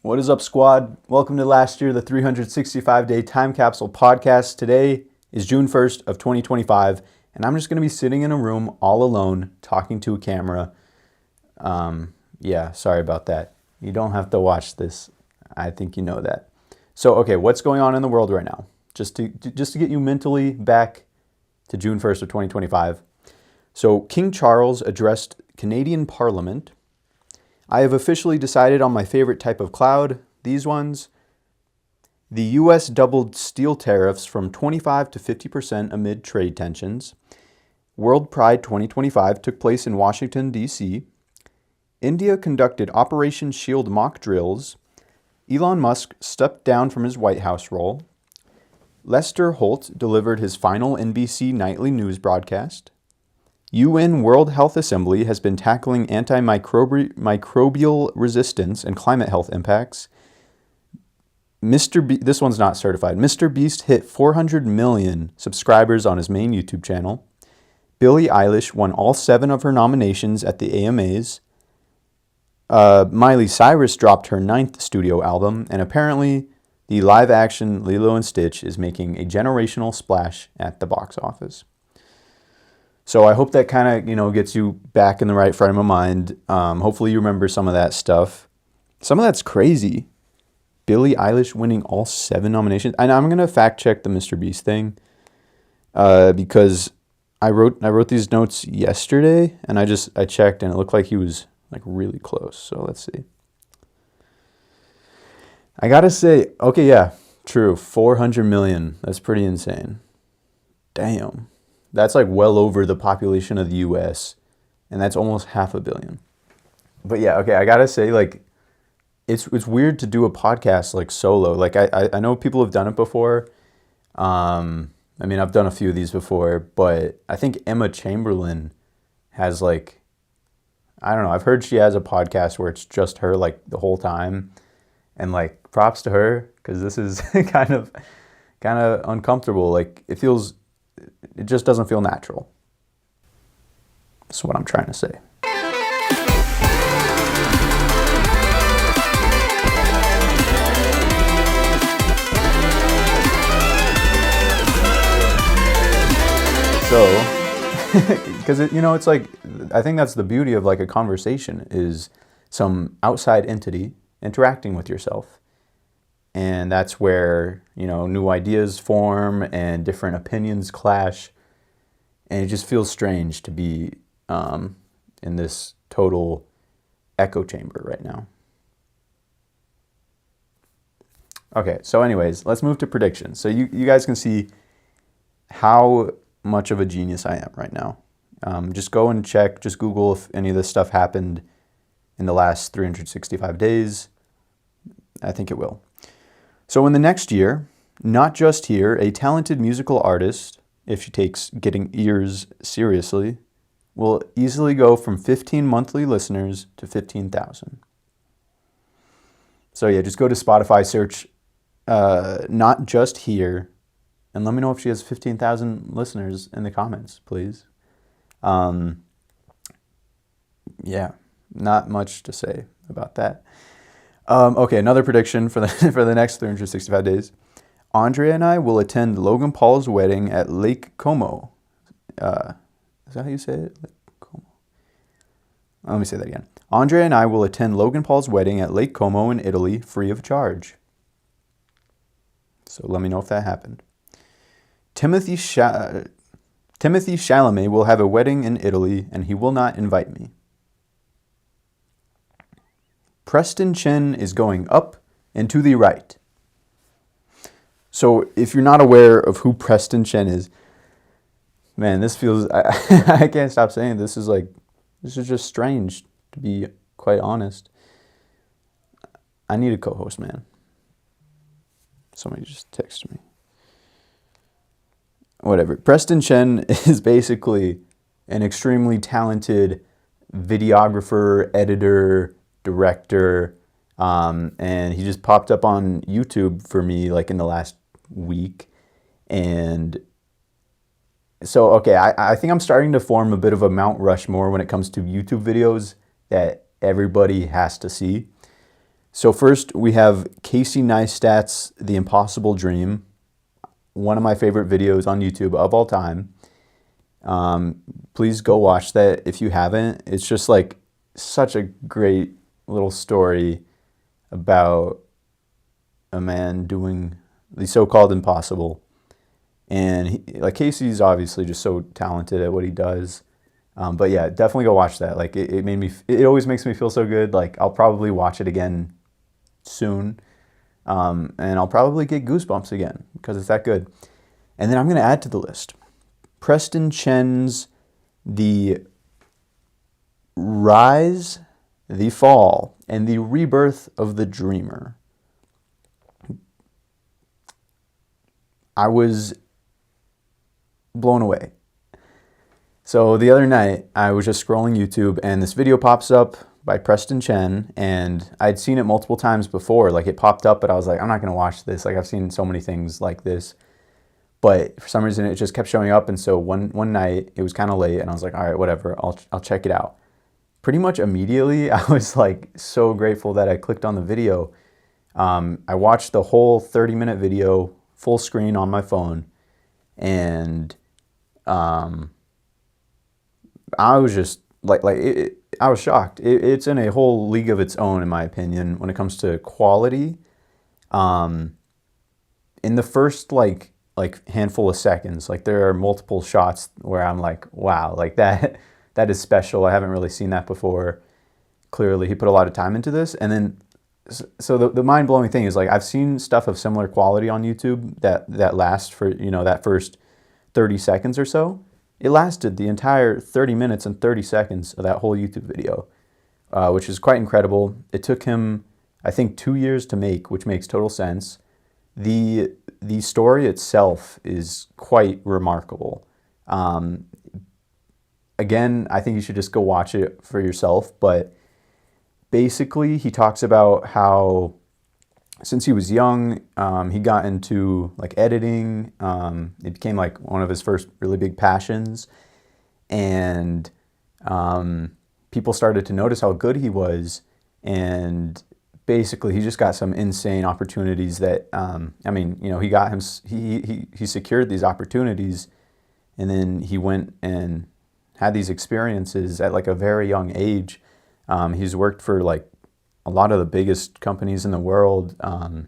What is up, squad? Welcome to last year, the 365-day time capsule podcast. Today is June 1st of 2025, and I'm just going to be sitting in a room all alone talking to a camera. Sorry about that. You don't have to watch this. I think you know that. So, okay, what's going on in the world right now? Just to get you mentally back to June 1st of 2025. So, King Charles addressed Canadian Parliament. I have officially decided on my favorite type of cloud, these ones. The U.S. doubled steel tariffs from 25 to 50% amid trade tensions. World Pride 2025 took place in Washington, D.C. India conducted Operation Shield mock drills. Elon Musk stepped down from his White House role. Lester Holt delivered his final NBC nightly news broadcast. UN World Health Assembly has been tackling antimicrobial resistance and climate health impacts. This one's not certified. Mr. Beast hit 400 million subscribers on his main YouTube channel. Billie Eilish won all 7 of her nominations at the AMAs. Miley Cyrus dropped her 9th studio album, and apparently the live-action Lilo and Stitch is making a generational splash at the box office. So I hope that kind of, gets you back in the right frame of mind. Hopefully you remember some of that stuff. Some of that's crazy. Billie Eilish winning all 7 nominations. And I'm going to fact check the Mr. Beast thing because I wrote these notes yesterday and I checked and it looked like he was like really close. So let's see. I got to say, okay, yeah, true. 400 million. That's pretty insane. Damn. That's like well over the population of the U.S., and that's almost 500 million. But yeah, okay, I gotta say, like, it's weird to do a podcast like solo. Like, I know people have done it before. I've done a few of these before, but I think Emma Chamberlain has like, I don't know. I've heard she has a podcast where it's just her like the whole time, and like props to her because this is kind of uncomfortable. Like it just doesn't feel natural. That's what I'm trying to say. So, because it's like, I think that's the beauty of like a conversation is some outside entity interacting with yourself. And that's where, new ideas form and different opinions clash. And it just feels strange to be in this total echo chamber right now. Okay, so anyways, let's move to predictions. So you guys can see how much of a genius I am right now. Just go and check, just Google if any of this stuff happened in the last 365 days. I think it will. So in the next year, Not Just Here, a talented musical artist, if she takes getting ears seriously, will easily go from 15 monthly listeners to 15,000. So yeah, just go to Spotify, search Not Just Here, and let me know if she has 15,000 listeners in the comments, please. Yeah, not much to say about that. Okay, another prediction for the next 365 days. Andrea and I will attend Logan Paul's wedding at Lake Como. Is that how you say it? Lake Como. Let me say that again. Andrea and I will attend Logan Paul's wedding at Lake Como in Italy free of charge. So let me know if that happened. Timothy Chalamet will have a wedding in Italy and he will not invite me. Preston Chen is going up and to the right. So if you're not aware of who Preston Chen is, man, this feels, I can't stop saying this is just strange, to be quite honest. I need a co-host, man. Somebody just texted me. Whatever. Preston Chen is basically an extremely talented videographer, editor, director, and he just popped up on YouTube for me like in the last week. And so, okay, I think I'm starting to form a bit of a Mount Rushmore when it comes to YouTube videos that everybody has to see. So first we have Casey Neistat's The Impossible Dream, one of my favorite videos on YouTube of all time. Please go watch that if you haven't. It's just like such a great little story about a man doing the so-called impossible. And like Casey's obviously just so talented at what he does. But yeah, definitely go watch that. Like it made me, it always makes me feel so good. Like I'll probably watch it again soon. And I'll probably get goosebumps again because it's that good. And then I'm going to add to the list Preston Chen's The Rise, the Fall, and the Rebirth of the Dreamer. I was blown away. So the other night, I was just scrolling YouTube, and this video pops up by Preston Chen, and I'd seen it multiple times before. Like, it popped up, but I was like, I'm not going to watch this. Like, I've seen so many things like this. But for some reason, it just kept showing up, and so one night, it was kind of late, and I was like, all right, whatever, I'll check it out. Pretty much immediately, I was like so grateful that I clicked on the video. I watched the whole 30-minute video full screen on my phone, and I was just I was shocked. It's in a whole league of its own, in my opinion, when it comes to quality. In the first like handful of seconds, like there are multiple shots where I'm like, wow, like that is special. I haven't really seen that before. Clearly, he put a lot of time into this, and then. So the mind-blowing thing is, like, I've seen stuff of similar quality on YouTube that lasts for, that first 30 seconds or so. It lasted the entire 30 minutes and 30 seconds of that whole YouTube video, which is quite incredible. It took him, I think, 2 years to make, which makes total sense. The story itself is quite remarkable. Again, I think you should just go watch it for yourself, but basically, he talks about how since he was young, he got into like editing. It became like one of his first really big passions, and people started to notice how good he was. And basically, he just got some insane opportunities that he got him. He secured these opportunities, and then he went and had these experiences at like a very young age. He's worked for like a lot of the biggest companies in the world, but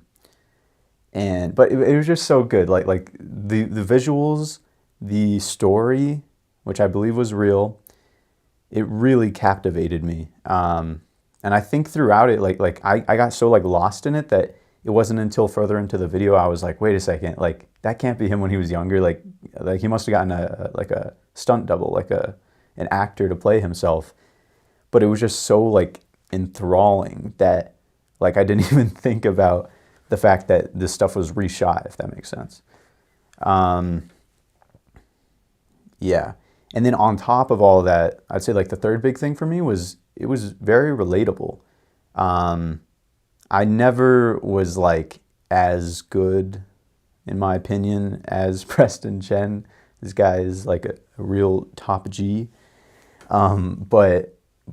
it was just so good. Like the visuals, the story, which I believe was real, it really captivated me. And I think throughout it, like I got so like lost in it that it wasn't until further into the video I was like, wait a second, like that can't be him when he was younger. Like he must have gotten a stunt double, like an actor to play himself. But it was just so like enthralling that like I didn't even think about the fact that this stuff was reshot, if that makes sense. Yeah. And then on top of all of that, I'd say like the third big thing for me was it was very relatable. I never was like as good, in my opinion, as Preston Chen. This guy is like a real top G.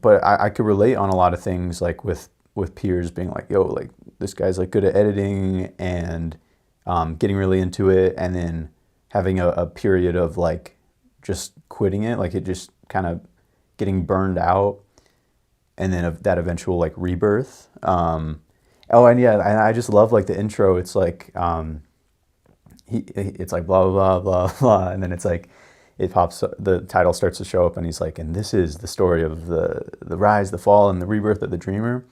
But I could relate on a lot of things, like with peers being like, yo, like this guy's like good at editing and getting really into it, and then having a period of like just quitting it, like it just kind of getting burned out, and then of that eventual like rebirth. And I just love like the intro. It's like it's like blah blah blah blah, and then it's like it pops up, the title starts to show up, and he's like, and this is the story of the rise, the fall, and the rebirth of the dreamer.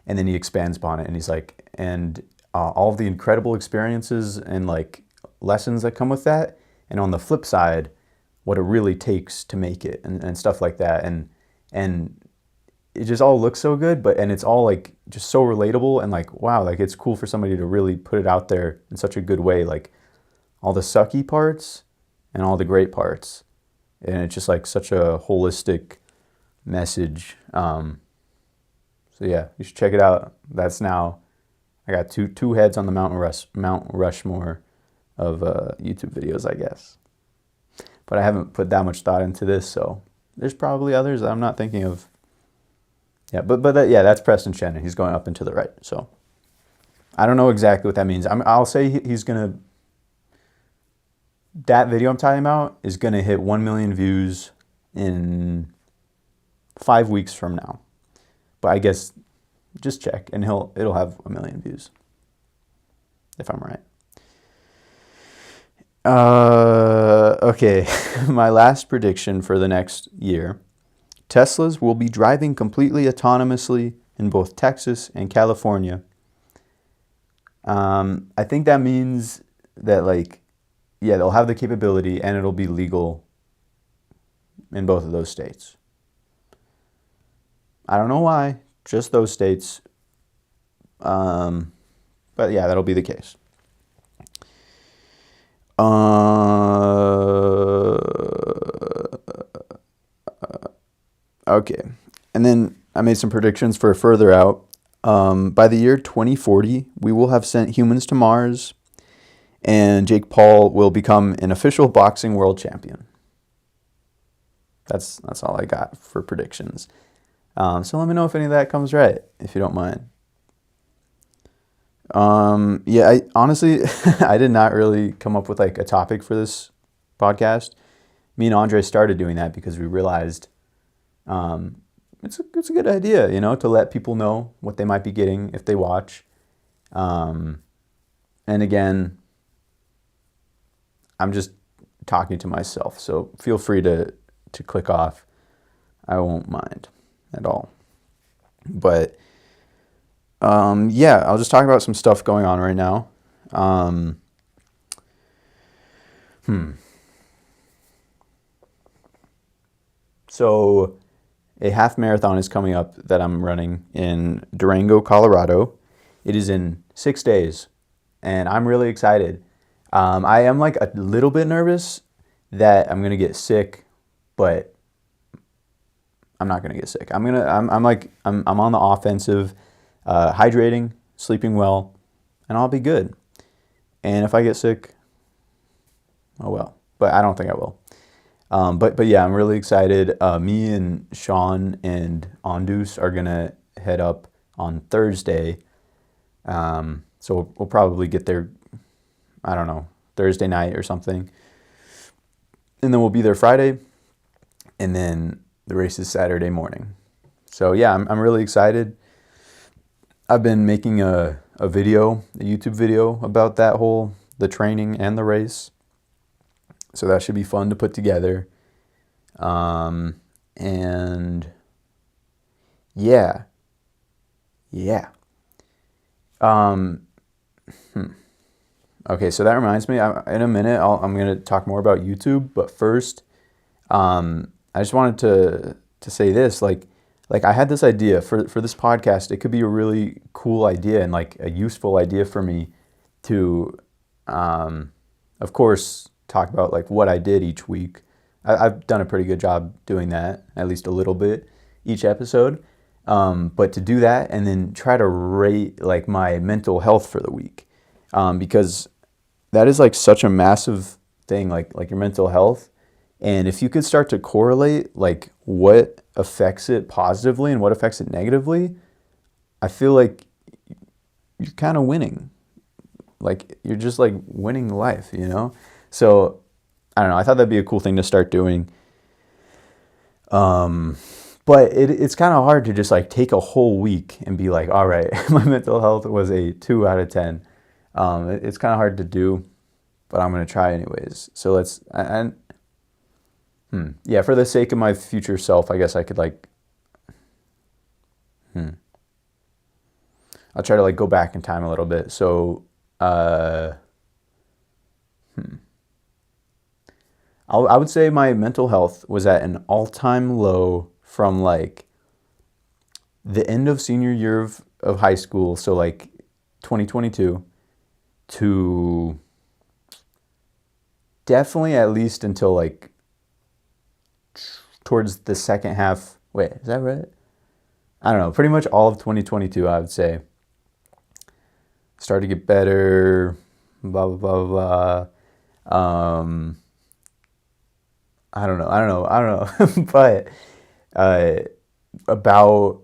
And then he expands upon it, and he's like, and all of the incredible experiences and like lessons that come with that, and on the flip side, what it really takes to make it, and stuff like that. And it just all looks so good, and it's all like just so relatable, and like, wow, like it's cool for somebody to really put it out there in such a good way, like all the sucky parts and all the great parts, and it's just like such a holistic message. So yeah, you should check it out. That's now, I got two heads on the Mount Rushmore of YouTube videos, I guess. But I haven't put that much thought into this, so there's probably others that I'm not thinking of. Yeah, yeah, that's Preston Shannon. He's going up and to the right. So I don't know exactly what that means. I'll say he's gonna. That video I'm talking about is gonna hit 1 million views in 5 weeks from now. But I guess just check and it'll have 1 million views if I'm right. Okay, my last prediction for the next year. Teslas will be driving completely autonomously in both Texas and California. I think that means that, like, yeah, they'll have the capability and it'll be legal in both of those states. I don't know why, just those states. But yeah, that'll be the case. Okay, and then I made some predictions for further out. By the year 2040, we will have sent humans to Mars, and Jake Paul will become an official boxing world champion. That's all I got for predictions. So let me know if any of that comes right, if you don't mind. Yeah, I honestly, I did not really come up with like a topic for this podcast. Me and Andre started doing that because we realized it's a good idea, to let people know what they might be getting if they watch. And again, I'm just talking to myself, so feel free to click off. I won't mind at all. But yeah, I'll just talk about some stuff going on right now. So a half marathon is coming up that I'm running in Durango, Colorado. It is in 6 days, and I'm really excited. I am like a little bit nervous that I'm gonna get sick, but I'm not gonna get sick. I'm on the offensive, hydrating, sleeping well, and I'll be good. And if I get sick, oh well. But I don't think I will. But yeah, I'm really excited. Me and Sean and Ondus are gonna head up on Thursday. So we'll probably get there, I don't know, Thursday night or something. And then we'll be there Friday. And then the race is Saturday morning. So yeah, I'm really excited. I've been making a YouTube video about the training and the race. So that should be fun to put together. And yeah. Okay, so that reminds me, in a minute, I'm going to talk more about YouTube. But first, I just wanted to say this, like I had this idea for this podcast. It could be a really cool idea and like a useful idea for me to, of course, talk about like what I did each week. I've done a pretty good job doing that, at least a little bit each episode. But to do that and then try to rate like my mental health for the week, because that is like such a massive thing, like your mental health. And if you could start to correlate like what affects it positively and what affects it negatively, I feel like you're kind of winning. Like you're just like winning life, So I don't know. I thought that'd be a cool thing to start doing. But it's kind of hard to just like take a whole week and be like, all right, my mental health was a 2 out of 10. It's kind of hard to do, but I'm going to try anyways. So yeah, for the sake of my future self, I guess I could like, I'll try to like go back in time a little bit. So, I would say my mental health was at an all-time low from like the end of senior year of high school, so like 2022, to definitely at least until like towards the second half. Wait, is that right? I don't know. Pretty much all of 2022, I would say. Started to get better, blah, blah, blah, blah. I don't know. But about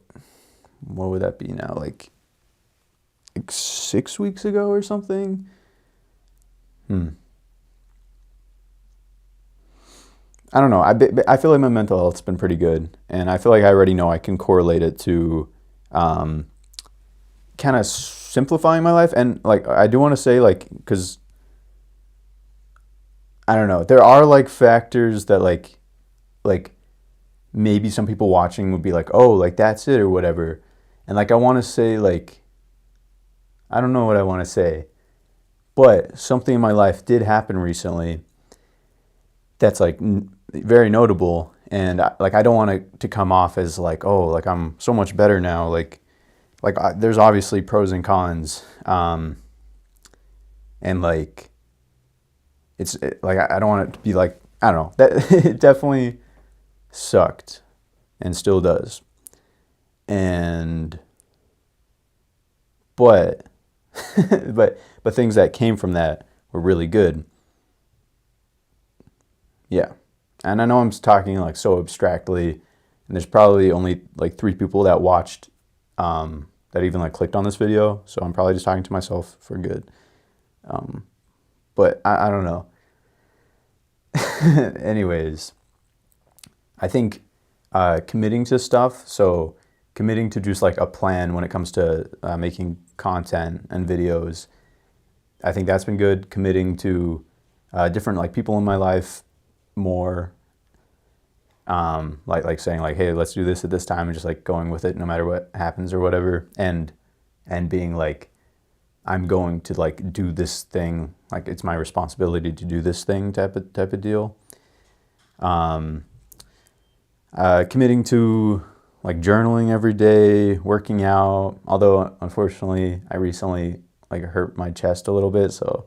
what would that be now? Like 6 weeks ago or something? I don't know. I feel like my mental health's been pretty good, and I feel like I already know I can correlate it to kind of simplifying my life. And like I do want to say, like, because I don't know, there are like factors that like maybe some people watching would be like, oh, like that's it or whatever. And like I want to say, like, I don't know what I want to say, but something in my life did happen recently that's like very notable, and I don't want it to come off as like, oh, like I'm so much better now. There's obviously pros and cons, and like like I don't want it to be like, I don't know, that it definitely sucked and still does, and but but things that came from that were really good. Yeah. And I know I'm talking like so abstractly, and there's probably only like 3 people that watched, that even like clicked on this video. So I'm probably just talking to myself for good. But I don't know. Anyways, I think committing to stuff, so committing to just like a plan when it comes to making content and videos, I think that's been good. Committing to different like people in my life more, like saying like, hey, let's do this at this time, and just like going with it no matter what happens or whatever, and being like, I'm going to like do this thing, like it's my responsibility to do this thing type of deal. Committing to like journaling every day, working out, although unfortunately I recently like hurt my chest a little bit, so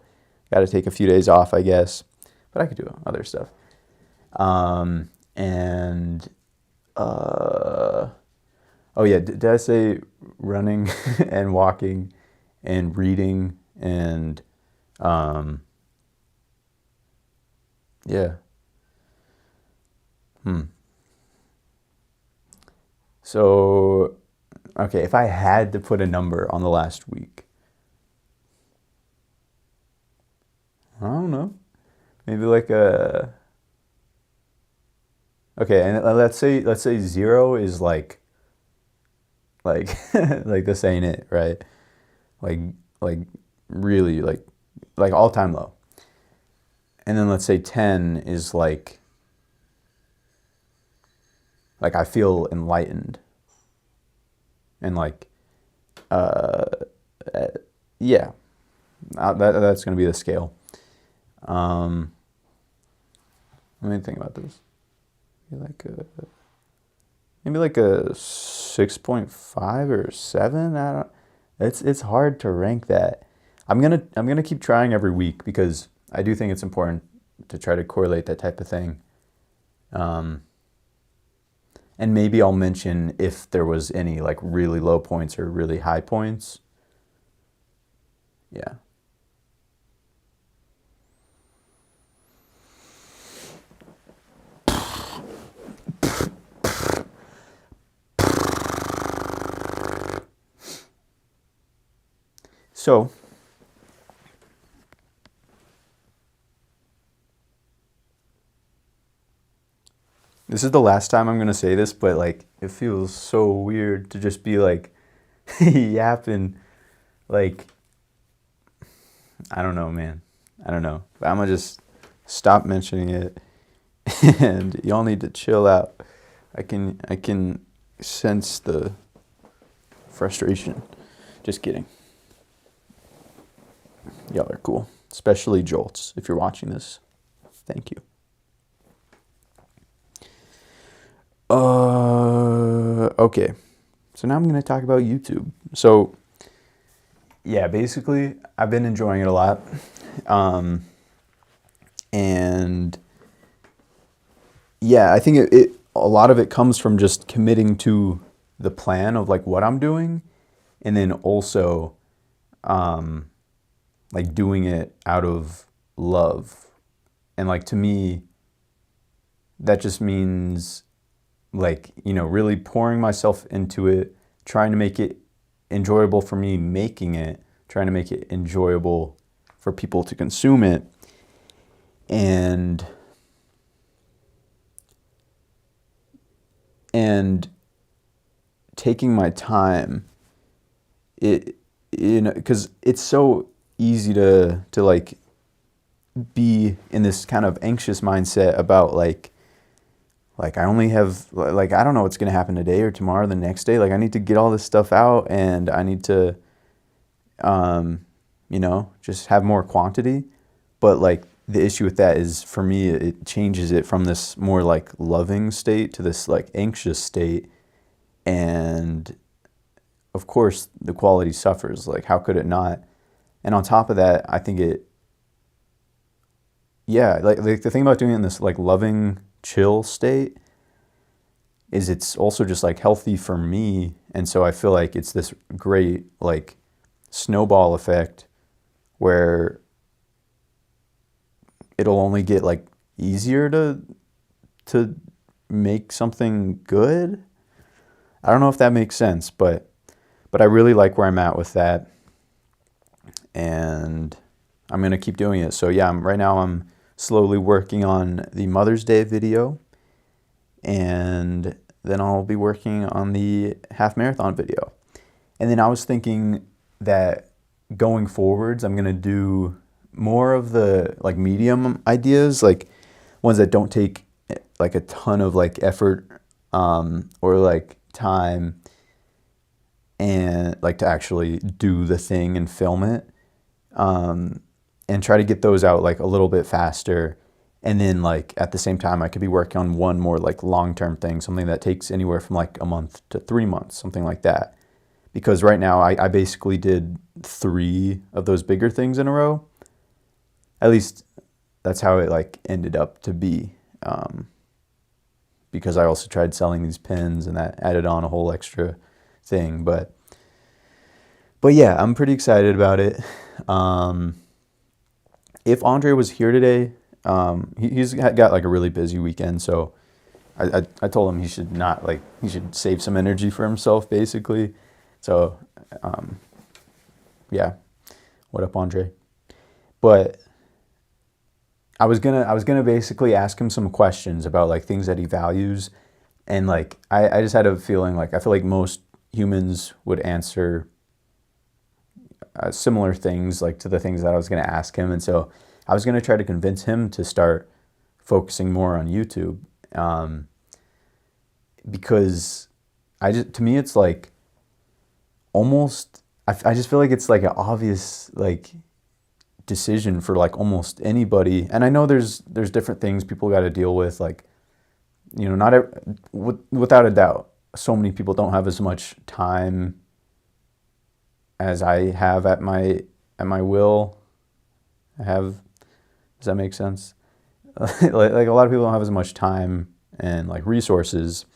got to take a few days off, I guess, but I could do other stuff. And oh yeah, did I say running and walking and reading and yeah. So okay, if I had to put a number on the last week, I don't know, maybe like a, okay, and let's say 0 is like like this ain't it, right? Like like really like all time low. And then let's say 10 is like I feel enlightened, and like uh, yeah, that's gonna be the scale. Let me think about this. Maybe like a 6.5 or 7. I don't. It's hard to rank that. I'm gonna keep trying every week, because I do think it's important to try to correlate that type of thing. And maybe I'll mention if there was any like really low points or really high points. Yeah. So, this is the last time I'm going to say this, but like it feels so weird to just be like yapping, like, I don't know, man. I don't know. But I'm going to just stop mentioning it, and y'all need to chill out. I can sense the frustration. Just kidding. Y'all are cool, especially Jolts. If you're watching this, thank you. Okay. So now I'm going to talk about YouTube. So yeah, basically I've been enjoying it a lot. And yeah, I think a lot of it comes from just committing to the plan of like what I'm doing, and then also like doing it out of love. And like to me, that just means like, really pouring myself into it, trying to make it enjoyable for me making it, trying to make it enjoyable for people to consume it, and taking my time, because it's so easy to like be in this kind of anxious mindset about like I only have, like, I don't know what's going to happen today or tomorrow, the next day. Like, I need to get all this stuff out, and I need to, just have more quantity. But, like, the issue with that is, for me, it changes it from this more, like, loving state to this, like, anxious state. And, of course, the quality suffers. Like, how could it not? And on top of that, I think like the thing about doing it in this, like, loving, chill state is it's also just like healthy for me. And so I feel like it's this great like snowball effect where it'll only get like easier to make something good. I don't know if that makes sense, but I really like where I'm at with that, and I'm going to keep doing it. So yeah, right now I'm slowly working on the Mother's Day video, and then I'll be working on the half marathon video. And then I was thinking that going forwards, I'm going to do more of the like medium ideas, like ones that don't take like a ton of like effort or like time, and like to actually do the thing and film it. And try to get those out like a little bit faster. And then like at the same time, I could be working on one more like long-term thing, something that takes anywhere from like a month to 3 months, something like that. Because right now I basically did 3 of those bigger things in a row. At least that's how it like ended up to be. Because I also tried selling these pins, and that added on a whole extra thing. But yeah, I'm pretty excited about it. If Andre was here today, he's got like a really busy weekend, so I told him he should save some energy for himself, basically. So, yeah, what up, Andre? But I was gonna basically ask him some questions about like things that he values, and like I just had a feeling like I feel like most humans would answer similar things like to the things that I was going to ask him. And so I was going to try to convince him to start focusing more on YouTube, because to me it's like almost I just feel like it's like an obvious like decision for like almost anybody. And I know there's different things people got to deal with, like without a doubt, so many people don't have as much time as I have at my will. Does that make sense? like a lot of people don't have as much time and like resources.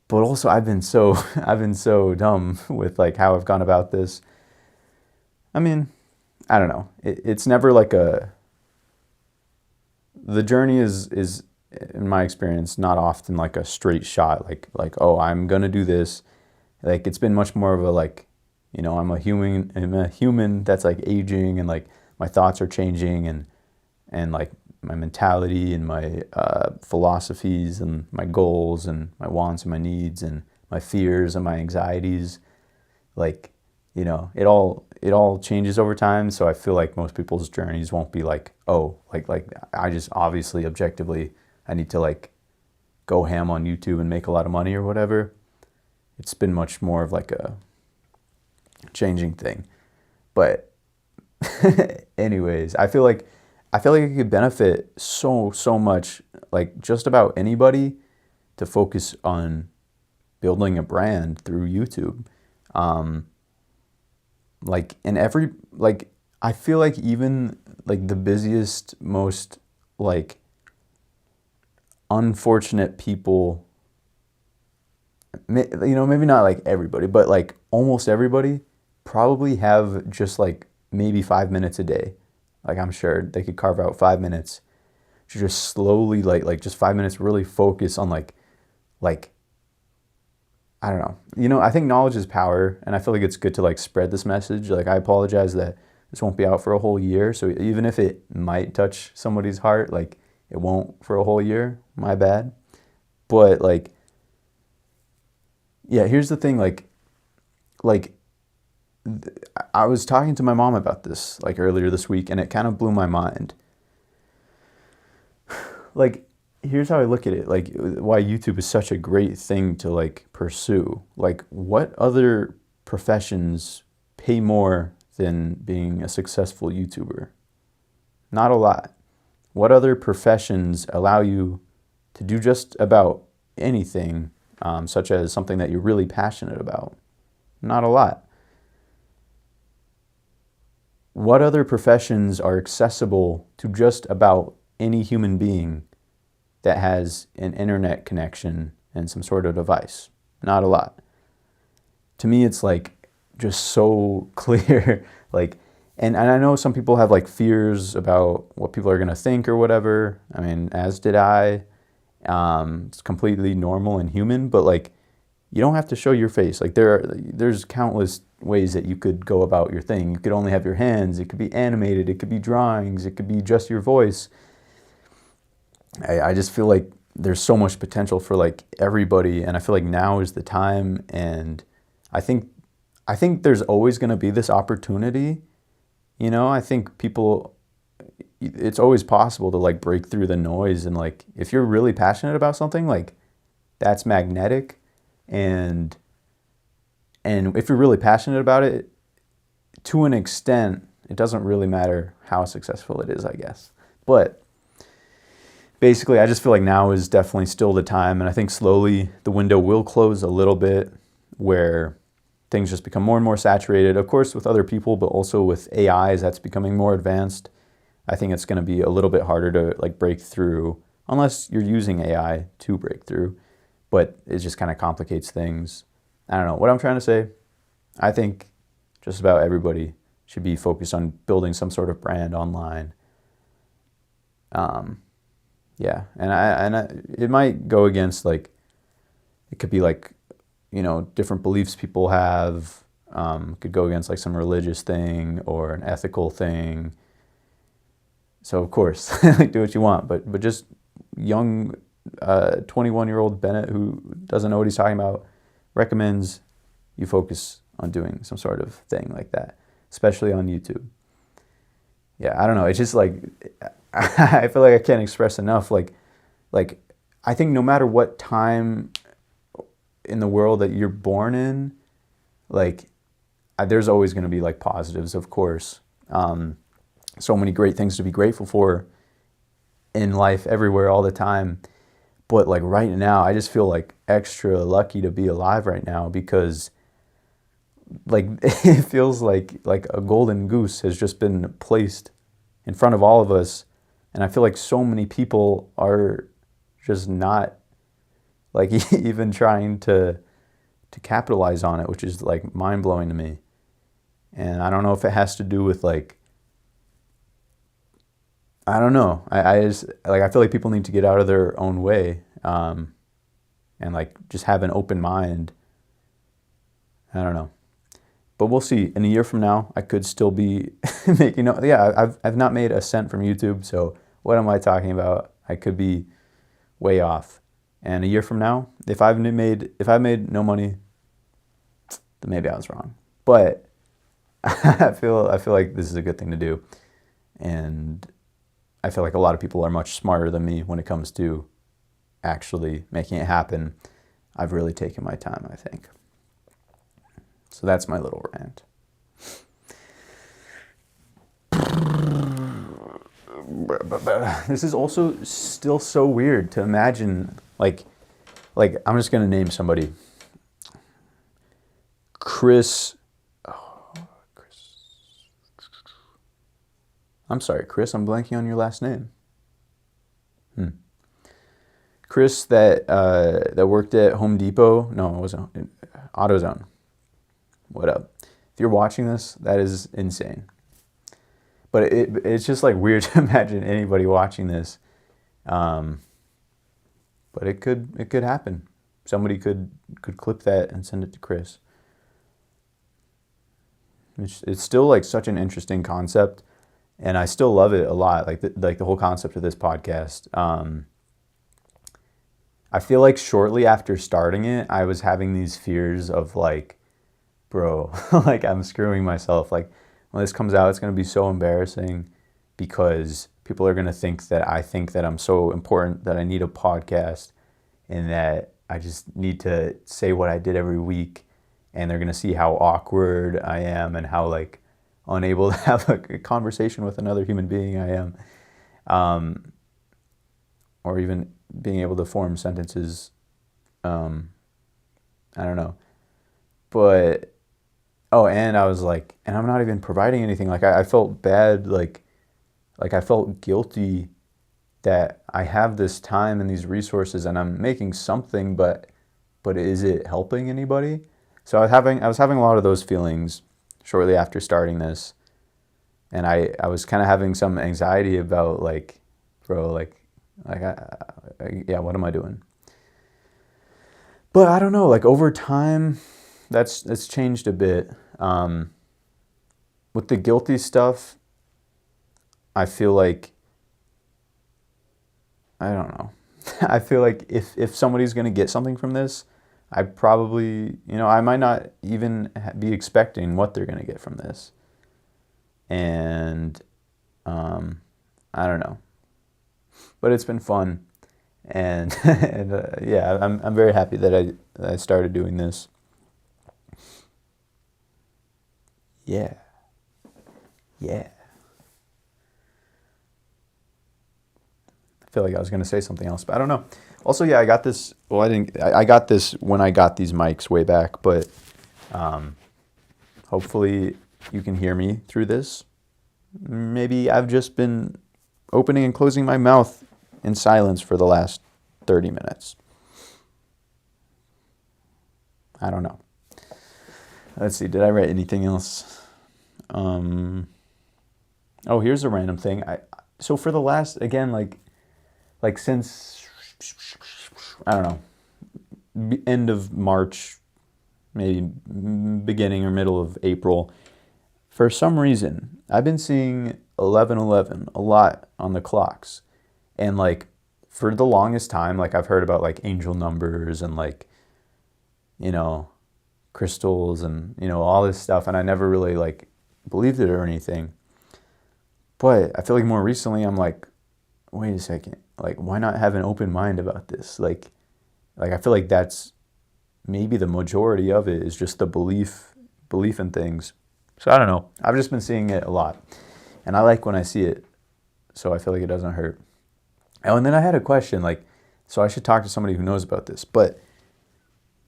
But also I've been so dumb with like how I've gone about this. I mean, I don't know. It's never like the journey is in my experience not often like a straight shot, like oh, I'm gonna do this. Like it's been much more of a like, I'm a human that's like aging, and like my thoughts are changing, and like my mentality and my philosophies and my goals and my wants and my needs and my fears and my anxieties, like, it all changes over time. So I feel like most people's journeys won't be like, oh, like I just obviously objectively I need to like go ham on YouTube and make a lot of money or whatever. It's been much more of like a changing thing. But anyways, I feel like it could benefit so much, like just about anybody, to focus on building a brand through YouTube. I feel like even like the busiest, most like unfortunate people, maybe not like everybody, but like almost everybody probably have just like maybe 5 minutes a day. Like I'm sure they could carve out 5 minutes to just slowly like just 5 minutes really focus on like I don't know. I think knowledge is power, and I feel like it's good to like spread this message. Like, I apologize that this won't be out for a whole year. So even if it might touch somebody's heart, like it won't for a whole year. My bad. But like, yeah, here's the thing. Like I was talking to my mom about this like earlier this week, and it kind of blew my mind. Like, here's how I look at it. Like, why YouTube is such a great thing to like pursue. Like, what other professions pay more than being a successful YouTuber? Not a lot. What other professions allow you to do just about anything, such as something that you're really passionate about? Not a lot. What other professions are accessible to just about any human being that has an internet connection and some sort of device? Not a lot. To me, it's like just so clear. Like, and I know some people have like fears about what people are going to think or whatever. I mean, as did I. It's completely normal and human, but like, you don't have to show your face. Like, there's countless ways that you could go about your thing. You could only have your hands. It could be animated. It could be drawings. It could be just your voice. I just feel like there's so much potential for like everybody, and I feel like now is the time. And I think there's always going to be this opportunity. I think people, it's always possible to like break through the noise, and like if you're really passionate about something, like that's magnetic. And if you're really passionate about it, to an extent, it doesn't really matter how successful it is, I guess. But basically, I just feel like now is definitely still the time, and I think slowly the window will close a little bit where things just become more and more saturated, of course, with other people, but also with AI as that's becoming more advanced. I think it's going to be a little bit harder to like break through unless you're using AI to break through. But it just kind of complicates things. I don't know what I'm trying to say. I think just about everybody should be focused on building some sort of brand online. Yeah, it might go against like, it could be like, different beliefs people have. Could go against like some religious thing or an ethical thing. So of course, like, do what you want, but just young 21-year-old Bennett who doesn't know what he's talking about recommends you focus on doing some sort of thing like that, especially on YouTube. Yeah, I don't know. It's just like, I feel like I can't express enough. Like I think no matter what time in the world that you're born in, like there's always going to be like positives, of course. So many great things to be grateful for in life, everywhere, all the time. But like right now, I just feel like extra lucky to be alive right now, because like it feels like a golden goose has just been placed in front of all of us. And I feel like so many people are just not like even trying to capitalize on it, which is like mind blowing to me. And I don't know if it has to do with like, I don't know. I just like, I feel like people need to get out of their own way, and like just have an open mind. I don't know, but we'll see. In a year from now, I could still be making. Yeah, I've not made a cent from YouTube, so what am I talking about? I could be way off. And a year from now, if I've made no money, then maybe I was wrong. But I feel like this is a good thing to do, and I feel like a lot of people are much smarter than me when it comes to actually making it happen. I've really taken my time, I think. So that's my little rant. This is also still so weird to imagine, like I'm just going to name somebody. Chris. I'm sorry, Chris, I'm blanking on your last name. Chris that worked at Home Depot. No, it wasn't. AutoZone. What up? If you're watching this, that is insane. But it's just like weird to imagine anybody watching this. But it could happen. somebody could clip that and send it to Chris. It's still like such an interesting concept, and I still love it a lot. Like the whole concept of this podcast. I feel like shortly after starting it, I was having these fears of like, bro, like I'm screwing myself. Like when this comes out, it's going to be so embarrassing because people are going to think that I think that I'm so important that I need a podcast and that I just need to say what I did every week, and they're going to see how awkward I am and how like unable to have a conversation with another human being I am. Or even being able to form sentences. I don't know. But, and I was like, and I'm not even providing anything. Like I felt bad, like I felt guilty that I have this time and these resources and I'm making something, but is it helping anybody? So I was having a lot of those feelings shortly after starting this. And I was kind of having some anxiety about like, bro, yeah, what am I doing? But I don't know, like over time, that's changed a bit. With the guilty stuff, I feel like, I don't know. I feel like if somebody's going to get something from this, I probably, I might not even be expecting what they're going to get from this. And I don't know. But it's been fun. And, yeah, I'm very happy that I started doing this. Yeah. I feel like I was going to say something else, but I don't know. Also, yeah, I got this. Well, I got this when I got these mics way back, but hopefully you can hear me through this. Maybe I've just been opening and closing my mouth in silence for the last 30 minutes. I don't know. Let's see. Did I write anything else? Here's a random thing. So for the last, again, like since, I don't know, end of March, maybe beginning or middle of April, for some reason, I've been seeing 11:11 a lot on the clocks. And like for the longest time, like I've heard about like angel numbers and like, crystals and, all this stuff. And I never really like believed it or anything. But I feel like more recently I'm like, wait a second, like why not have an open mind about this? Like I feel like that's maybe the majority of it is just the belief in things. So I don't know. I've just been seeing it a lot. And I like when I see it. So I feel like it doesn't hurt. Oh, and then I had a question, like, so I should talk to somebody who knows about this. But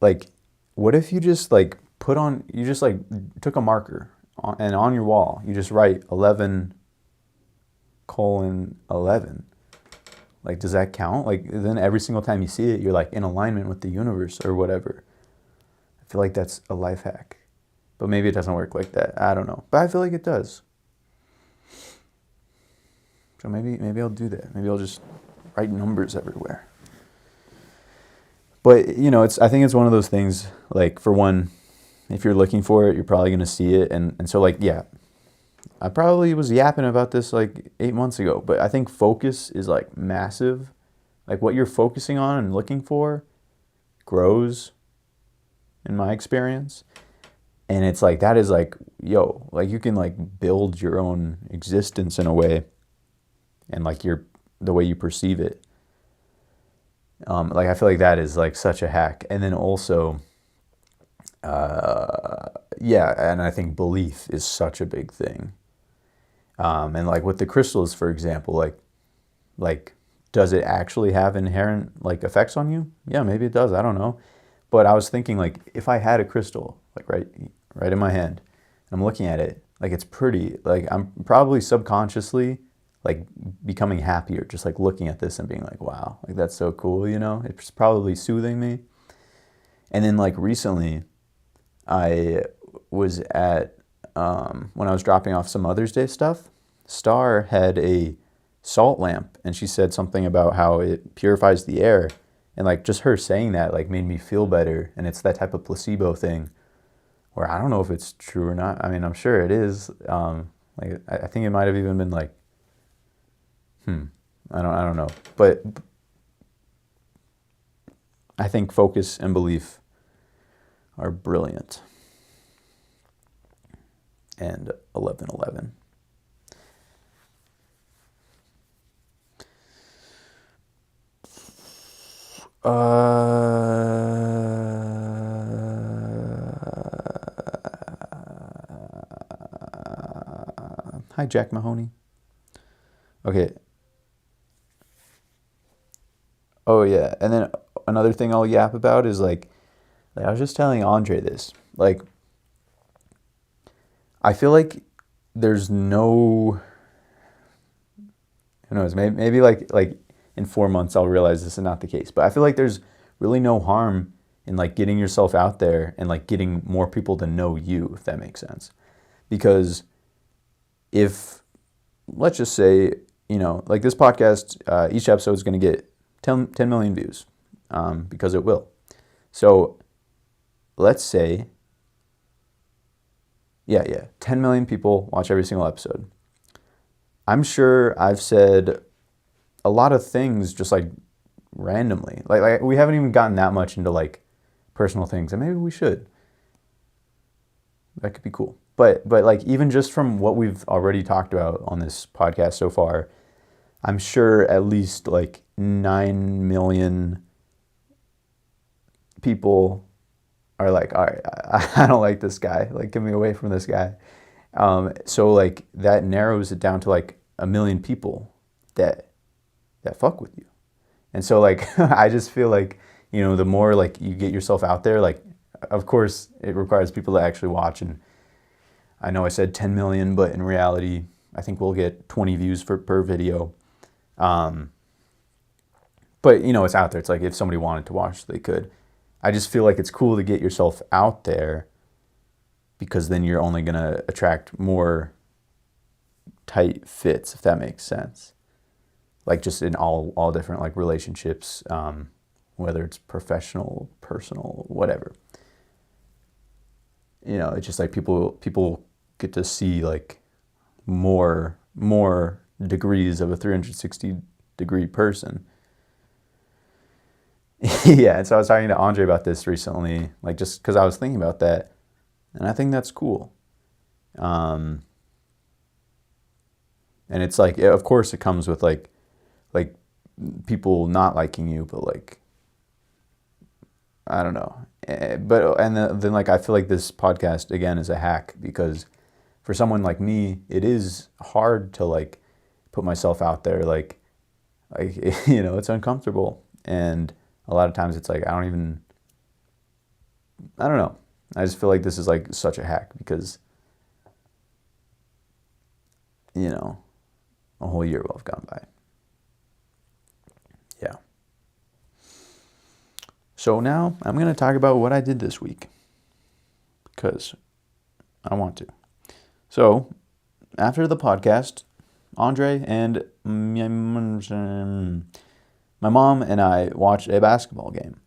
like, what if you just like took a marker and on your wall, you just write 11:11. Like, does that count? Like, then every single time you see it, you're like in alignment with the universe or whatever. I feel like that's a life hack. But maybe it doesn't work like that. I don't know. But I feel like it does. So maybe I'll do that. Maybe I'll just write numbers everywhere. But, I think it's one of those things, like, for one, if you're looking for it, you're probably going to see it. And so, like, yeah, I probably was yapping about this, like, 8 months ago. But I think focus is, like, massive. Like, what you're focusing on and looking for grows, in my experience. And it's like, that is like, like you can like build your own existence in a way and like the way you perceive it. Like I feel like that is like such a hack. And then also, and I think belief is such a big thing. And like with the crystals, for example, like does it actually have inherent like effects on you? Yeah, maybe it does. I don't know. But I was thinking like if I had a crystal like right in my hand, and I'm looking at it, like it's pretty, like I'm probably subconsciously like becoming happier just like looking at this and being like, wow, like that's so cool, it's probably soothing me. And then like recently I was at when I was dropping off some Mother's Day stuff, Star had a salt lamp and she said something about how it purifies the air. And like just her saying that like made me feel better. And it's that type of placebo thing where I don't know if it's true or not. I mean, I'm sure it is. Like I think it might have even been like, I don't know. But I think focus and belief are brilliant. And 11:11. Hi, Jack Mahoney. Okay. Oh, yeah. And then another thing I'll yap about is like I was just telling Andre this. Like, I feel like there's no, who knows, maybe like in 4 months I'll realize this is not the case. But I feel like there's really no harm in like getting yourself out there and like getting more people to know you, if that makes sense. Because if, let's just say, like this podcast, each episode is going to get 10 million views, because it will. So let's say, 10 million people watch every single episode. I'm sure I've said a lot of things just like randomly. Like we haven't even gotten that much into like personal things, and maybe we should. That could be cool. But like even just from what we've already talked about on this podcast so far, I'm sure at least like 9 million people are like, all right, I don't like this guy. Like, get me away from this guy. So like that narrows it down to like 1 million people that fuck with you. And so like I just feel like, the more like you get yourself out there, like of course it requires people to actually watch. And I know I said 10 million, but in reality, I think we'll get 20 views per video. But it's out there. It's like if somebody wanted to watch, they could. I just feel like it's cool to get yourself out there, because then you're only going to attract more tight fits, if that makes sense. Like just in all different like relationships, whether it's professional, personal, whatever. It's just like people get to see like more degrees of a 360-degree person. Yeah, and so I was talking to Andre about this recently, like just because I was thinking about that, and I think that's cool. And it's like, of course, it comes with like people not liking you, but like, I don't know. But then like I feel like this podcast again is a hack, because for someone like me, it is hard to like put myself out there, like it's uncomfortable. And a lot of times it's like I don't know. I just feel like this is like such a hack, because a whole year will have gone by. Yeah. So now I'm going to talk about what I did this week, because I want to. So after the podcast, Andre and my mom and I watched a basketball game.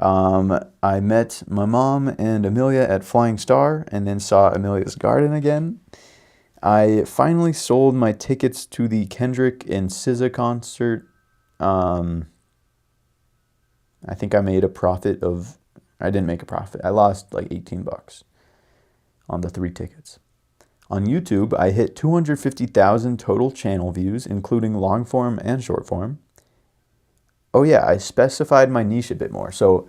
I met my mom and Amelia at Flying Star, and then saw Amelia's Garden again. I finally sold my tickets to the Kendrick and SZA concert. I think I made a profit of, I didn't make a profit. I lost like $18 on the 3 tickets. On YouTube, I hit 250,000 total channel views, including long form and short form. Oh yeah, I specified my niche a bit more. So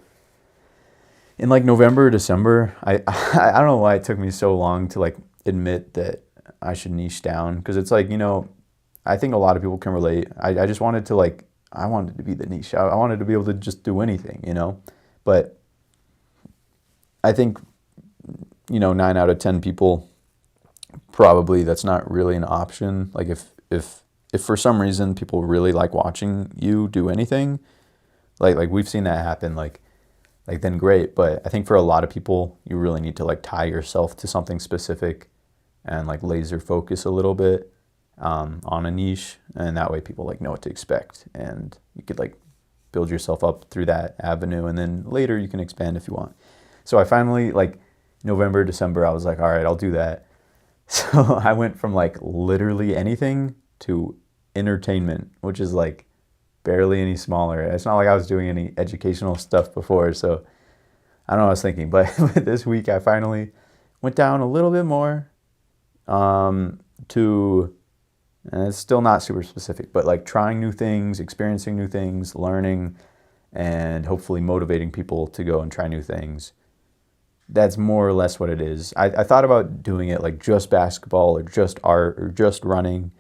in like November, December, I don't know why it took me so long to like admit that I should niche down, because it's like, I think a lot of people can relate. I just wanted to like, I wanted to be the niche. I wanted to be able to just do anything, But I think, 9 out of 10 people, probably that's not really an option. Like if for some reason people really like watching you do anything, like we've seen that happen, like then great. But I think for a lot of people, you really need to like tie yourself to something specific and like laser focus a little bit on a niche, and that way people like know what to expect, and you could like build yourself up through that avenue, and then later you can expand if you want. So I finally, like November, December, I was like, all right, I'll do that. So I went from like literally anything to entertainment, which is like barely any smaller. It's not like I was doing any educational stuff before, so I don't know what I was thinking. But this week I finally went down a little bit more to, and it's still not super specific, but like trying new things, experiencing new things, learning, and hopefully motivating people to go and try new things. That's more or less what it is. I thought about doing it like just basketball or just art or just running,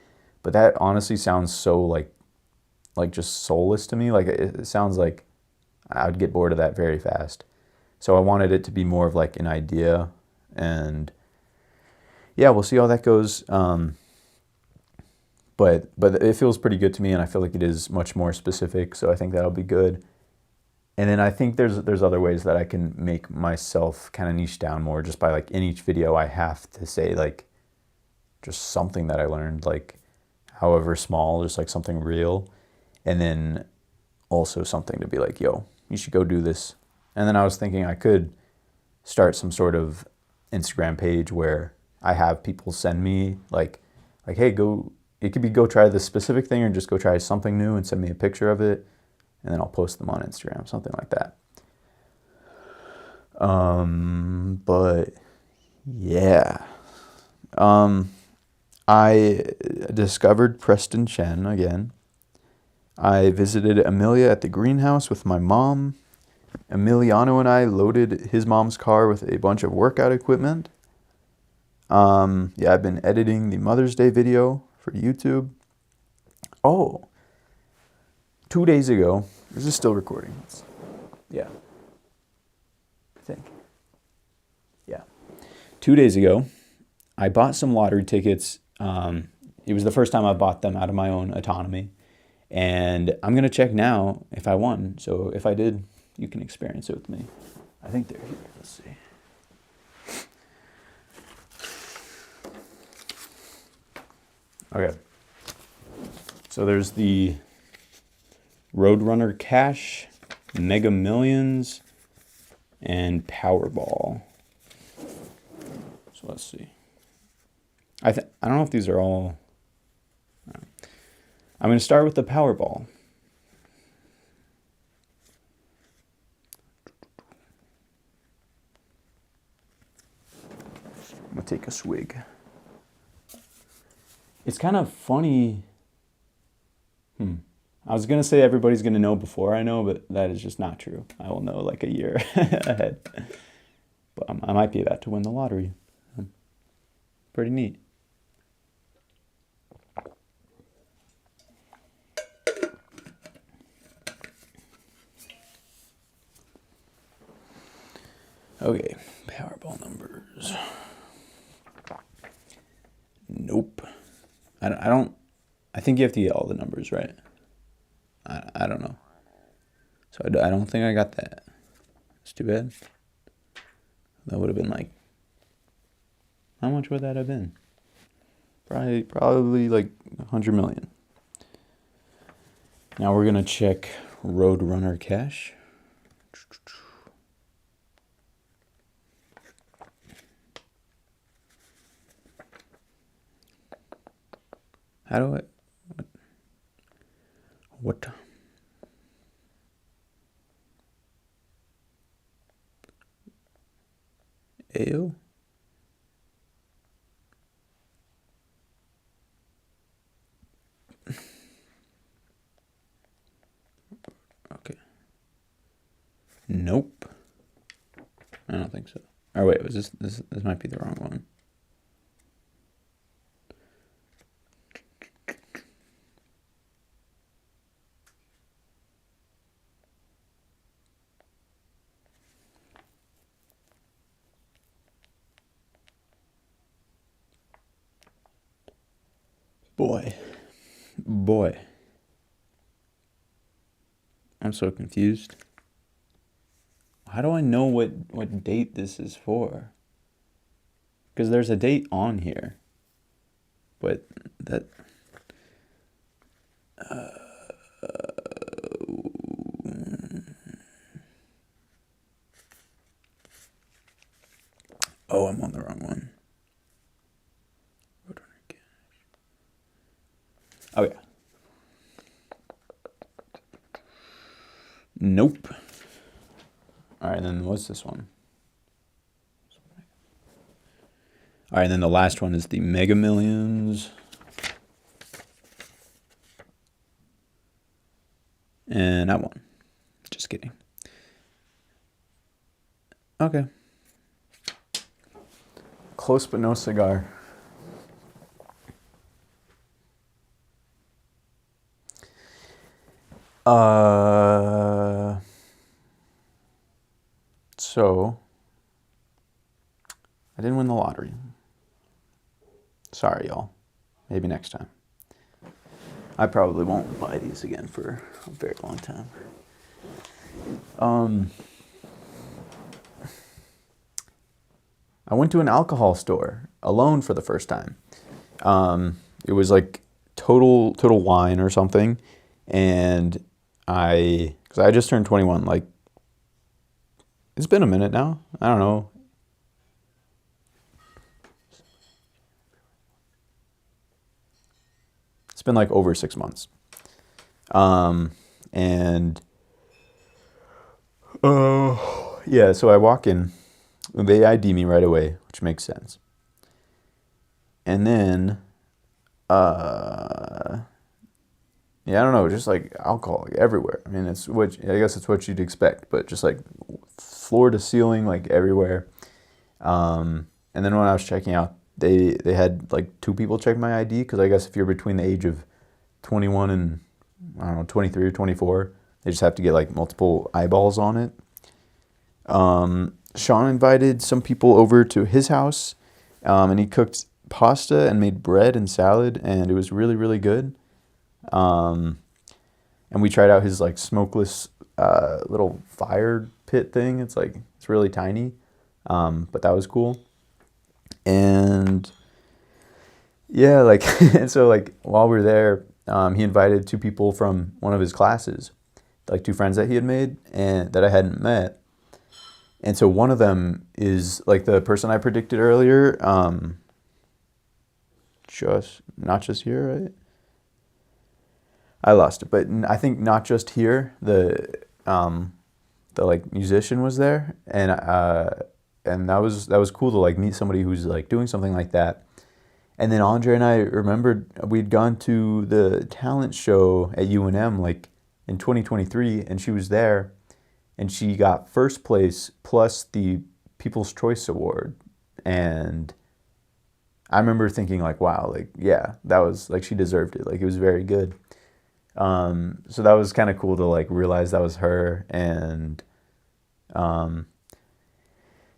but that honestly sounds so like just soulless to me. Like it sounds like I'd get bored of that very fast. So I wanted it to be more of like an idea, and yeah, we'll see how that goes. But it feels pretty good to me, and I feel like it is much more specific, so I think that'll be good. And then I think there's other ways that I can make myself kind of niche down more, just by like in each video I have to say like just something that I learned, like however small, just like something real. And then also something to be like, yo, you should go do this. And then I was thinking I could start some sort of Instagram page where I have people send me like, hey, go, it could be go try this specific thing, or just go try something new and send me a picture of it, and then I'll post them on Instagram, something like that. But yeah. I discovered Preston Chen again. I visited Amelia at the greenhouse with my mom. Emiliano and I loaded his mom's car with a bunch of workout equipment. Yeah, I've been editing the Mother's Day video for YouTube. Oh, 2 days ago, is this still recording? Yeah, I think. Yeah. 2 days ago, I bought some lottery tickets. It was the first time I bought them out of my own autonomy. And I'm going to check now if I won. So if I did, you can experience it with me. I think they're here. Let's see. Okay. So there's the Roadrunner Cash, Mega Millions, and Powerball. So let's see. I don't know if these are all... I'm going to start with the Powerball. I'm going to take a swig. It's kind of funny. I was going to say everybody's going to know before I know, but that is just not true. I will know like a year ahead. But I might be about to win the lottery. Pretty neat. Okay, Powerball numbers. Nope. I think you have to get all the numbers, right? I don't know. So I don't think I got that. It's too bad. That would have been like, how much would that have been? Probably like 100 million. Now we're gonna check Roadrunner Cash. How do I... What? Ew? Okay. Nope. I don't think so. Oh wait, was this might be the wrong one. Boy. I'm so confused. How do I know what date this is for? Because there's a date on here. But that... Oh yeah. Nope. All right, and then what's this one? All right, and then the last one is the Mega Millions. And I won. Just kidding. Okay. Close but no cigar. So I didn't win the lottery. Sorry, y'all. Maybe next time. I probably won't buy these again for a very long time. I went to an alcohol store alone for the first time. It was like Total Wine or something, and because I just turned 21, like, it's been a minute now. I don't know. It's been like over 6 months. And yeah, so I walk in, they ID me right away, which makes sense. And then, yeah, I don't know, just like alcohol like everywhere. I mean, I guess it's what you'd expect, but just like floor to ceiling, like everywhere. And then when I was checking out, they had like 2 people check my ID, because I guess if you're between the age of 21 and, I don't know, 23 or 24, they just have to get like multiple eyeballs on it. Sean invited some people over to his house, and he cooked pasta and made bread and salad, and it was really, really good. And we tried out his like smokeless little fire pit thing. It's really tiny, but that was cool. And yeah, like, and so like while we were there, he invited 2 people from one of his classes, like 2 friends that he had made and that I hadn't met. And so one of them is like the person I predicted earlier, not just here, right? I lost it, but I think not just here. The like musician was there, and that was cool to like meet somebody who's like doing something like that. And then Andre and I remembered we'd gone to the talent show at UNM like in 2023, and she was there, and she got first place plus the People's Choice Award. And I remember thinking like, wow, like, yeah, that was like, she deserved it. Like, it was very good. So that was kind of cool to like realize that was her. And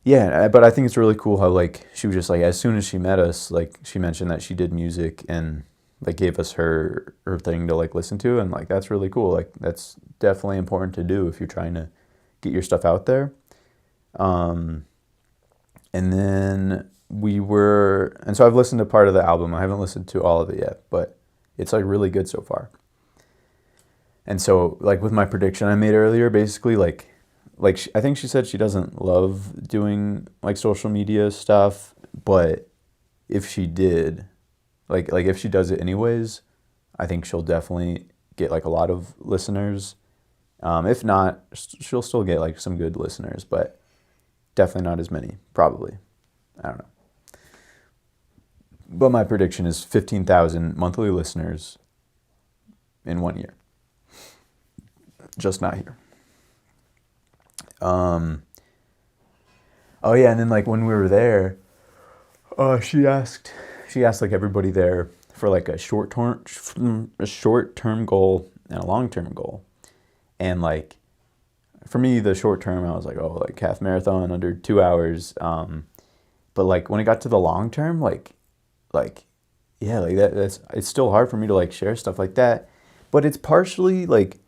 yeah, but I think it's really cool how like she was just like, as soon as she met us, like she mentioned that she did music and like gave us her thing to like listen to, and like that's really cool. Like that's definitely important to do if you're trying to get your stuff out there. And then so I've listened to part of the album. I haven't listened to all of it yet, but it's like really good so far. And so like with my prediction I made earlier, basically like I think she said she doesn't love doing like social media stuff, but if she did, like if she does it anyways, I think she'll definitely get like a lot of listeners. If not, she'll still get like some good listeners, but definitely not as many, probably. I don't know. But my prediction is 15,000 monthly listeners in 1 year. Just not here. Oh yeah, and then like when we were there, she asked like everybody there for like a short-term goal and a long-term goal. And like for me, the short term, I was like, oh, like half marathon under 2 hours. But like when it got to the long term, like yeah, like it's still hard for me to like share stuff like that. But it's partially like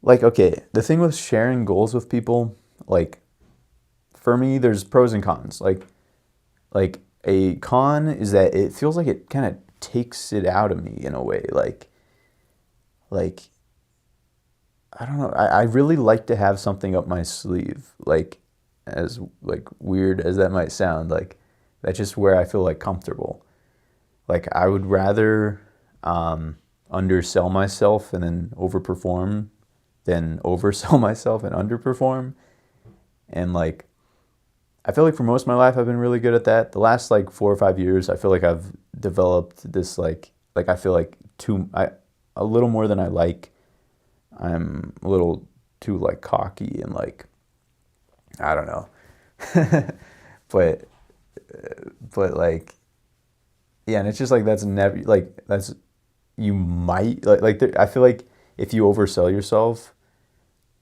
okay, the thing with sharing goals with people, like for me, there's pros and cons. Like a con is that it feels like it kind of takes it out of me in a way. Like I don't know. I really like to have something up my sleeve. Like as like weird as that might sound, like that's just where I feel like comfortable. Like I would rather undersell myself and then overperform than oversell myself and underperform. And like, I feel like for most of my life, I've been really good at that. The last like 4 or 5 years, I feel like I've developed this I feel like a little more than I like. I'm a little too like cocky and like, I don't know. but like, yeah, and it's just like that's never like that's you might I feel like if you oversell yourself,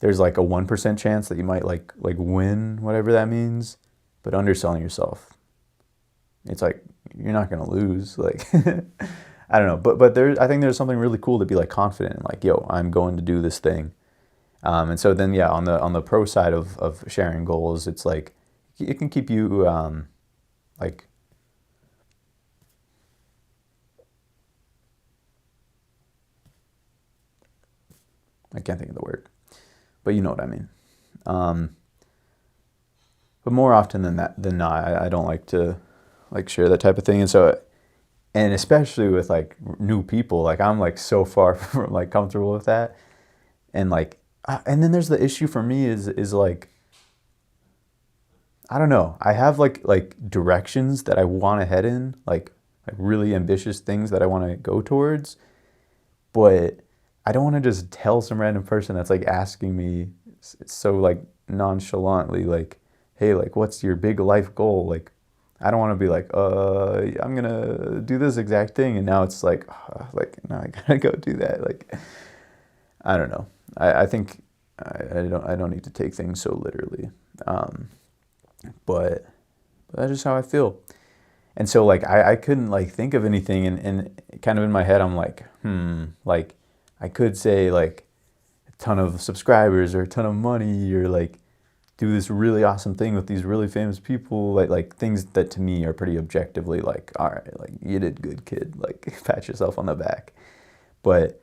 there's like a 1% chance that you might like win, whatever that means. But underselling yourself, it's like you're not gonna lose. Like I don't know, but I think there's something really cool to be like confident and like, yo, I'm going to do this thing. And so then yeah, on the pro side of sharing goals, it's like it can keep you like I can't think of the word, but you know what I mean. But more often than not, I don't like to like share that type of thing. And so, and especially with like new people, like I'm like so far from like comfortable with that. And like, and then there's the issue for me is like, I don't know. I have like directions that I want to head in, like really ambitious things that I want to go towards. But I don't want to just tell some random person that's like asking me so like nonchalantly, like, hey, like, what's your big life goal? Like, I don't want to be like, I'm gonna do this exact thing, and now it's like now I gotta go do that. Like, I don't know. I think I don't need to take things so literally, but that's just how I feel. And so like I couldn't like think of anything, and kind of in my head I'm like, like I could say like a ton of subscribers or a ton of money or like do this really awesome thing with these really famous people, like things that to me are pretty objectively like, all right, like you did good, kid, like pat yourself on the back. But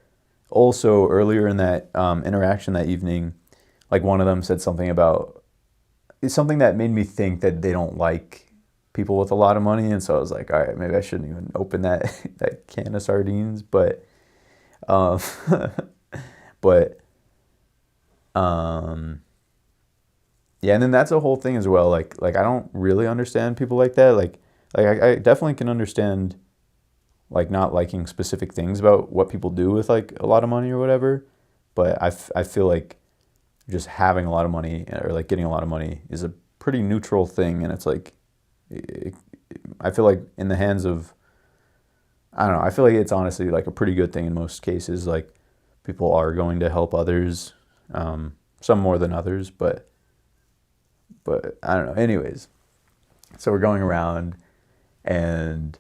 also earlier in that interaction that evening, like one of them said something about it's something that made me think that they don't like people with a lot of money, and so I was like, all right, maybe I shouldn't even open that that can of sardines, but but yeah, and then that's a whole thing as well. Like I don't really understand people like that. Like I definitely can understand like not liking specific things about what people do with like a lot of money or whatever. But I feel like just having a lot of money or like getting a lot of money is a pretty neutral thing, and it's like I feel like in the hands of I don't know. I feel like it's honestly like a pretty good thing in most cases. Like people are going to help others, some more than others, but I don't know. Anyways, so we're going around, and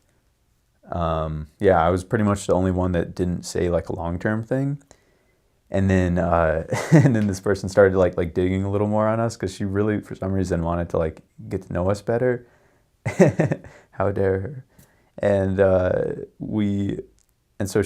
yeah, I was pretty much the only one that didn't say like a long-term thing. And then and then this person started like digging a little more on us because she really for some reason wanted to like get to know us better. How dare her? And so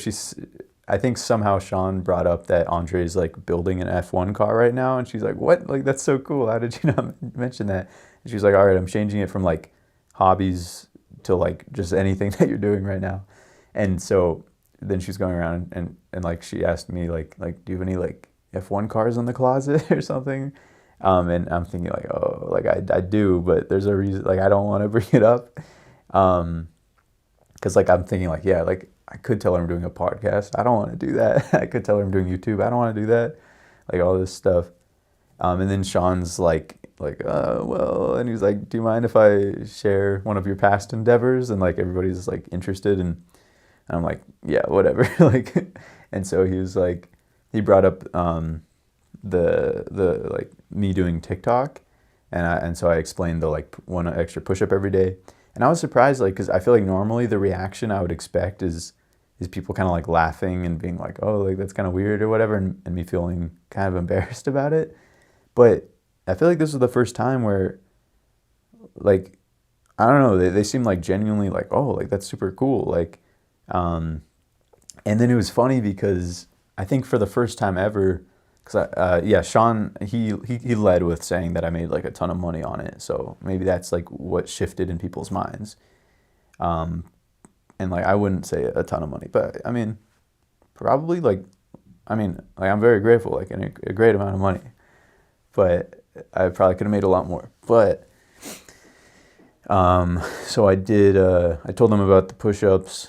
I think somehow Sean brought up that Andre's like building an F1 car right now, and she's like, what? Like, that's so cool. How did you not mention that? And she's like, all right, I'm changing it from like hobbies to like just anything that you're doing right now. And so then she's going around and like she asked me like do you have any like F1 cars in the closet or something? And I'm thinking like, oh, like I do, but there's a reason like I don't want to bring it up. Because like I'm thinking like, yeah, like I could tell her I'm doing a podcast. I don't want to do that. I could tell her I'm doing YouTube. I don't want to do that. Like all this stuff. And then Sean's like, well, and he's like, do you mind if I share one of your past endeavors? And like everybody's like interested, and I'm like, yeah, whatever. Like, and so he was like, he brought up the like me doing TikTok, and so I explained the like one extra push-up every day. And I was surprised, like, because I feel like normally the reaction I would expect is people kind of like laughing and being like, oh, like that's kind of weird or whatever, and me feeling kind of embarrassed about it. But I feel like this was the first time where, like, I don't know, they seemed like genuinely like, oh, like that's super cool, like, and then it was funny because I think for the first time ever, because yeah, Sean he led with saying that I made like a ton of money on it, so maybe that's like what shifted in people's minds, and like I wouldn't say a ton of money, but I mean, probably like, I mean, like I'm very grateful, like a great amount of money, but I probably could have made a lot more. But so I did. I told them about the push-ups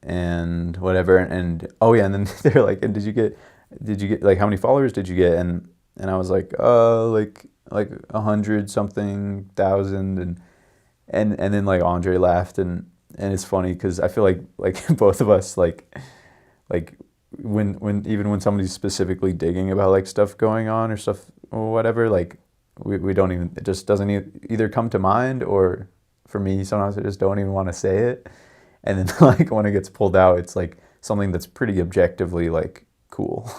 and whatever, and oh yeah, and then they're like, "And did you get like how many followers did you get?" And I was like, like 100 something thousand, and then like Andre laughed, and it's funny because I feel like both of us like when even when somebody's specifically digging about like stuff going on or stuff or whatever, like we don't even, it just doesn't either come to mind, or for me sometimes I just don't even want to say it, and then like when it gets pulled out, it's like something that's pretty objectively like cool.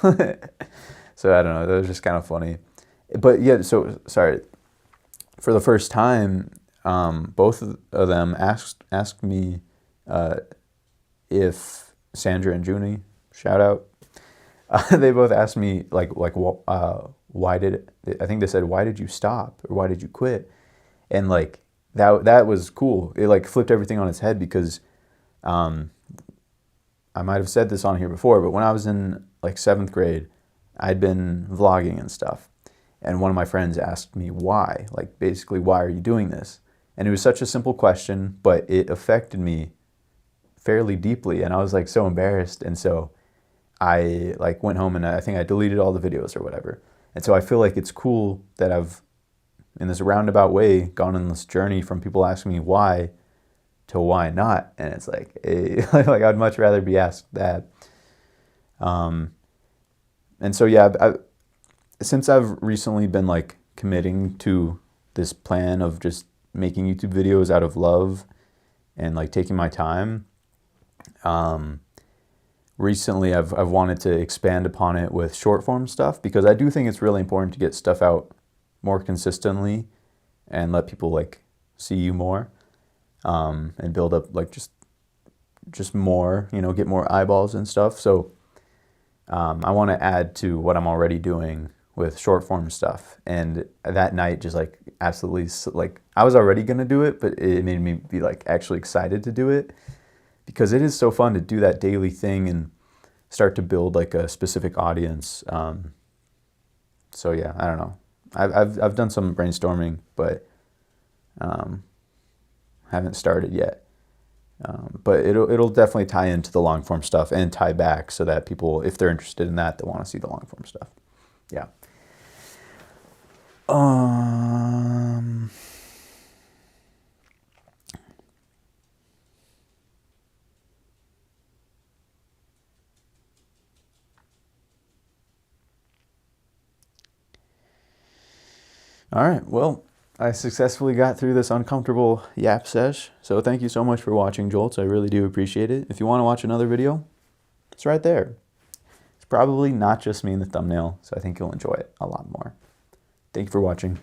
So I don't know, that was just kind of funny. But yeah, so sorry, for the first time, both of them asked me if Sandra and Junie, shout out, they both asked me why did, I think they said, why did you stop, or why did you quit? And like that was cool. It like flipped everything on its head, because I might have said this on here before, but when I was in like 7th grade, I'd been vlogging and stuff, and one of my friends asked me why, like basically, why are you doing this? And it was such a simple question, but it affected me fairly deeply, and I was like so embarrassed, and so I like went home and I think I deleted all the videos or whatever. And so I feel like it's cool that I've, in this roundabout way, gone on this journey from people asking me why to why not, and it's like like I'd much rather be asked that. And so yeah, since I've recently been like committing to this plan of just making YouTube videos out of love and like taking my time, recently I've wanted to expand upon it with short form stuff, because I do think it's really important to get stuff out more consistently and let people like see you more, and build up like just more, you know, get more eyeballs and stuff. So I want to add to what I'm already doing with short form stuff. And that night just like absolutely, like I was already going to do it, but it made me be like actually excited to do it, because it is so fun to do that daily thing and start to build like a specific audience. So yeah, I don't know. I've done some brainstorming, but haven't started yet. But it'll definitely tie into the long form stuff and tie back, so that people, if they're interested in that, they want to see the long form stuff. Yeah. All right, well, I successfully got through this uncomfortable yap sesh. So thank you so much for watching, Jolts. I really do appreciate it. If you want to watch another video, it's right there. It's probably not just me in the thumbnail, so I think you'll enjoy it a lot more. Thank you for watching.